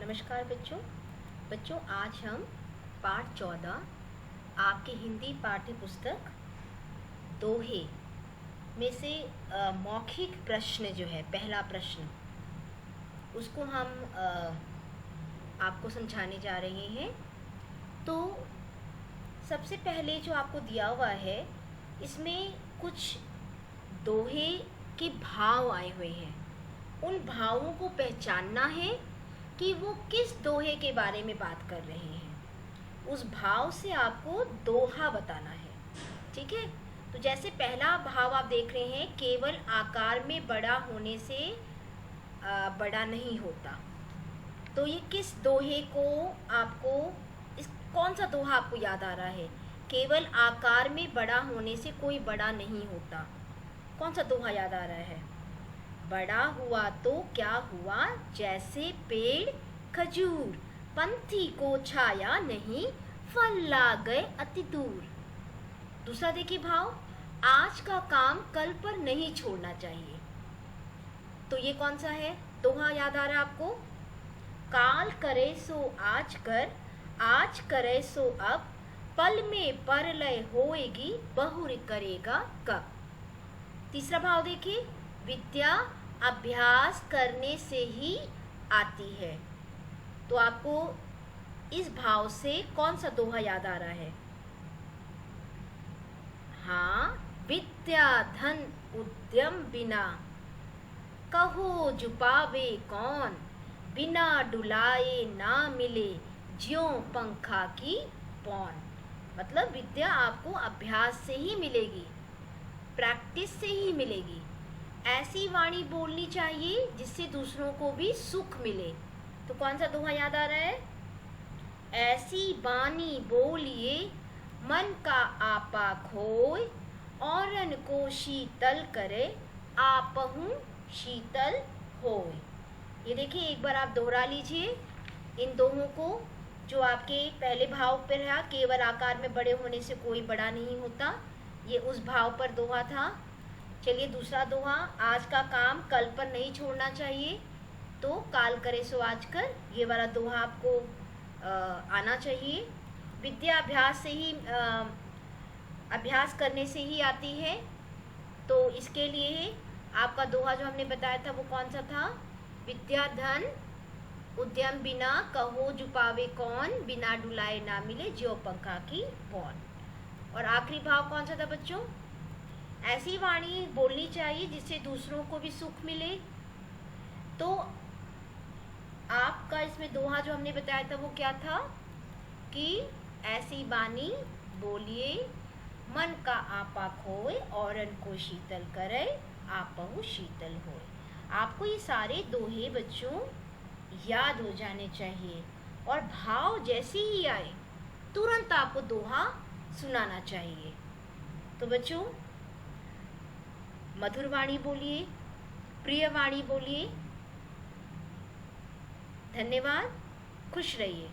नमस्कार बच्चों। आज हम पाठ 14 आपके हिंदी पाठ्य पुस्तक दोहे में से मौखिक प्रश्न जो है पहला प्रश्न उसको हम आपको समझाने जा रहे हैं। तो सबसे पहले जो आपको दिया हुआ है इसमें कुछ दोहे के भाव आए हुए हैं। उन भावों को पहचानना है कि वो किस दोहे के बारे में बात कर रहे हैं। उस भाव से आपको दोहा बताना है, ठीक है। तो जैसे पहला भाव आप देख रहे हैं, केवल आकार में बड़ा होने से बड़ा नहीं होता। तो ये किस दोहे को आपको कौन सा दोहा आपको याद आ रहा है? केवल आकार में बड़ा होने से कोई बड़ा नहीं होता। कौन सा दोहा याद आ रहा है? बड़ा हुआ तो क्या हुआ, जैसे पेड़ खजूर, पंथी को छाया नहीं, फल ला गए अति दूर। दूसरा देखिए भाव, आज का काम कल पर नहीं छोड़ना चाहिए। तो ये कौन सा है दोहा याद आ रहा है आपको? काल करे सो आज कर, आज करे सो अब, पल में परलय होएगी, बहुर करेगा कब। तीसरा भाव देखिए, विद्या अभ्यास करने से ही आती है। तो आपको इस भाव से कौन सा दोहा याद आ रहा है? हाँ, विद्या धन उद्यम बिना, कहो जुपावे कौन, बिना डुलाए ना मिले, ज्यों पंखा की पौन। मतलब विद्या आपको अभ्यास से ही मिलेगी, प्रैक्टिस से ही मिलेगी। ऐसी वाणी बोलनी चाहिए जिससे दूसरों को भी सुख मिले। तो कौन सा दोहा याद आ रहा है? ऐसी वाणी बोलिए, मन का आपा खोए, औरन को शीतल करे, आपहु शीतल होए। ये देखिए, एक बार आप दोहरा लीजिए इन दोहों को। जो आपके पहले भाव पर रहा, केवल आकार में बड़े होने से कोई बड़ा नहीं होता, ये उस भाव पर दोहा था। चलिए दूसरा दोहा, आज का काम कल पर नहीं छोड़ना चाहिए। तो काल करे सो आज कर, ये वाला दोहा आपको आना चाहिए। विद्या अभ्यास से ही अभ्यास करने से ही आती है। तो इसके लिए आपका दोहा जो हमने बताया था वो कौन सा था? विद्या धन उद्यम बिना, कहो जुपावे कौन, बिना डुलाए ना मिले, ज्यों पंखा की पौन। और आखिरी भाव कौन सा था बच्चों? ऐसी वाणी बोलनी चाहिए जिससे दूसरों को भी सुख मिले। तो आपका इसमें दोहा जो हमने बताया था वो क्या था कि ऐसी वाणी बोलिए, मन का आपा खोए, औरन को शीतल करे, आपहु शीतल होए। आपको ये सारे दोहे बच्चों याद हो जाने चाहिए और भाव जैसे ही आए तुरंत आपको दोहा सुनाना चाहिए। तो बच्चों, मधुर वाणी बोलिए, प्रिय वाणी बोलिए। धन्यवाद, खुश रहिए।